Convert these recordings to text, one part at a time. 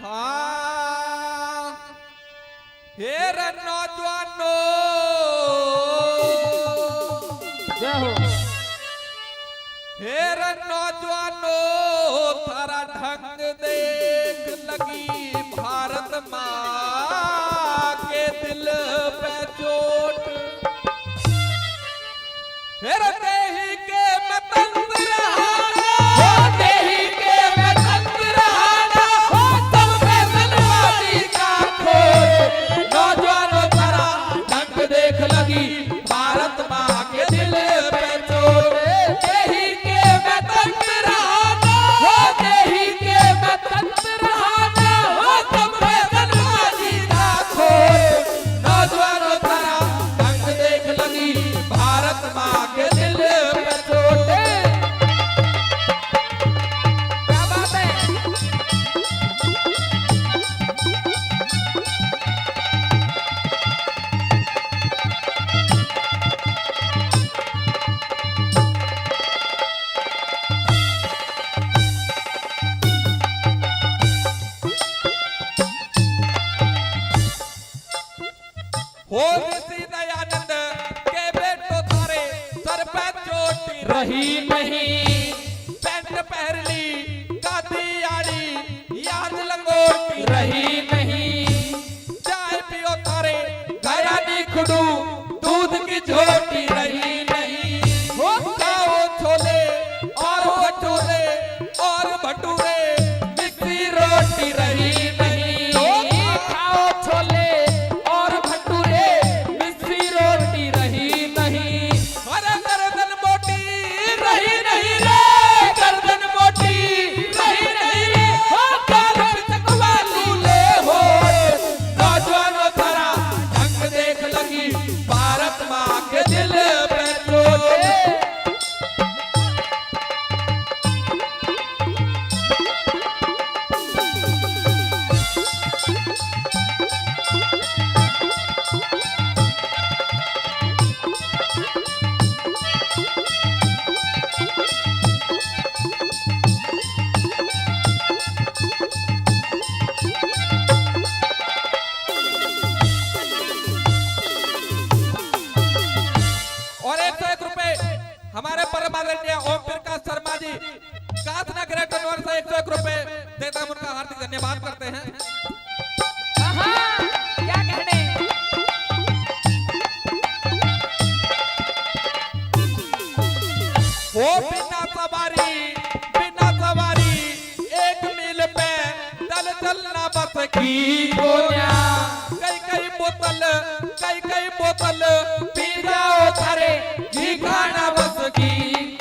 हाँ हेर नौजवानो जय हो। हेर नौजवानो थारा ढंग देख लगी भारत माँ के दिल पे चोट। हेर देही के मतंग रहाना, देही के मतंग रहाना, सब फैसलवादी का खोट। नौजवानों थारा ढंग देख लगी भारत माँ के दिल पे चोट। देही के मतंग रहाना, देही के मतंग रहाना, सब फैसलवादी का खोट। नौजवानों थारा ढंग देख लगी भारत माँ के दिल पे चोट। क्या बात है? हो ऋषि दयानंद के बेटो थारे सर पे चोट रही नहीं। पैंट पहन ली गादी आड़ी याद लंगोटी रही नहीं। चाय पियो थारे गया नी खुडू दूध की झोटी रही नहीं। हो खाओ छोले और भटूरे और भटूरे मिक्सी रोटी रही नहीं। हो खाओ छोले और भटूरे मिक्सी रोटी रही नहीं। अरे गर्दन मोटी रही नहीं रे, गर्दन मोटी रही नहीं रे, हो काल पिचकवा लूले हो। नौजवानों थारा ढंग देख लगी भारत माँ के दिल पे चोट। और 101 रुपए हमारे परम आदरणीय ओम प्रकाश शर्मा जी कातना ग्रेटर वर्ष 101 रुपए देता हम उनका हार्दिक धन्यवाद करते हैं। क्या कहने। हो बिना सवारी एक मील पे चल चलना बस की गोया। कई बोतल पी जाओ थारे घी खाना बस की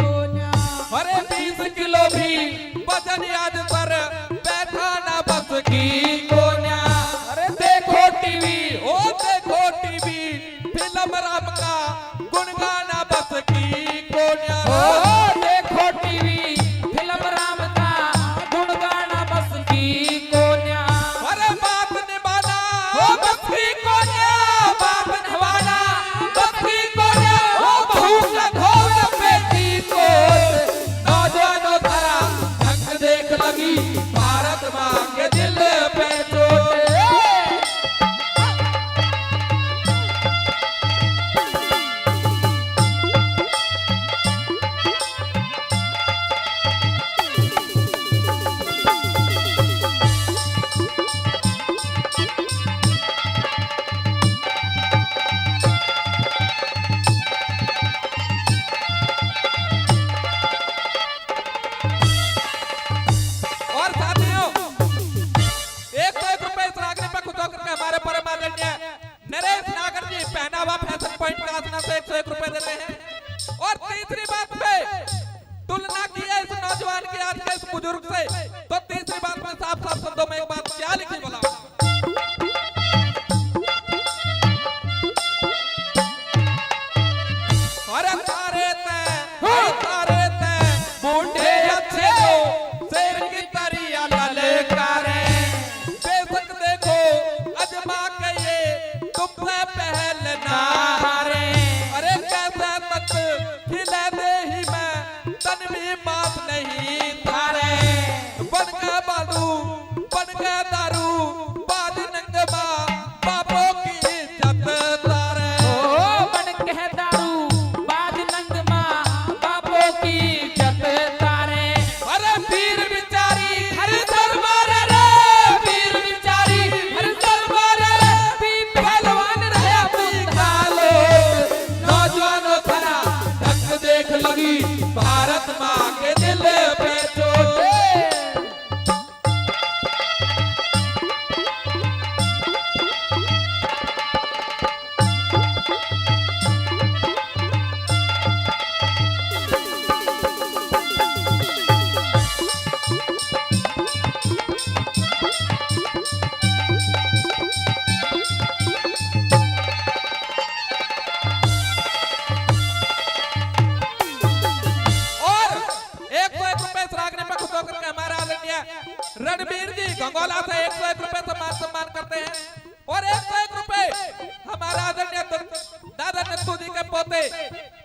गोया। अरे 20 किलो भी वजन याद पर बैठाना बस की गोया। अरे देखो टीवी ओ देखो टीवी फिल्म राम का गुणगाना बस की गोया। देखो टीवी फिल्म राम का गुणगाना बस की गोया। अरे बात निभाना हो बस की गोया, बात निभाना बस की गोया, हो बहू का धोल बेटी को। नौजवानों थारा ढंग देख लगी भारत माँ के दिल पे चोट। और साथियों 101 रुपए इस रागनी पे खुद होकर के हमारे परम आदरणीय नरेश नागर जी पहनावा फैशन पॉइंट का आसना से 101 रुपए देते हैं। और तीसरी बात पे तुलना की है इस नौजवान की आज के इस बुजुर्ग से, तो तीसरी बात में साफ साफ शब्दों में एक बात क्या लिखी बोला। अरे तारे ते बूढ़े अच्छे जो शेर की तरिया ललकारे। बेशक देखो अजमा के ये तुमसे पहल ना हारे। अरे कैसे तक खिले दे ही मैं तन भी बात नहीं थारे। बन के बालू बन के 101 रुपए सम्मान करते हैं। और 101 रुपए हमारा आदरणीय दादा नत्थू जी के पोते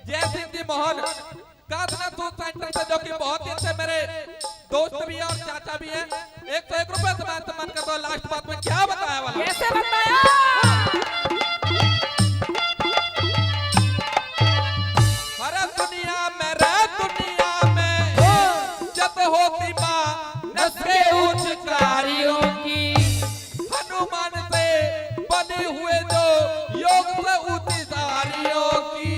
जय सिंह जी मोहन कादना दूध सेंटर से, जो कि बहुत ही अच्छे मेरे दोस्त भी हैं और चाचा भी हैं। 101 रुपए सम्मान कर दो। लास्ट बात में क्या बताया वाला, कैसे बताया? अरे दुनिया में जब होती माँ नस्ले उच्च कार्यों की, हनुमान से बने हुए जो योग से ऊंची सारियों की,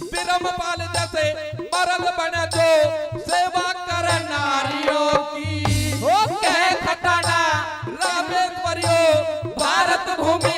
ब्रह्मपाल जैसे मरल बने जो सेवा कर नारियों की, हो कहे खटाना रामेश्वरियों भारत भूमि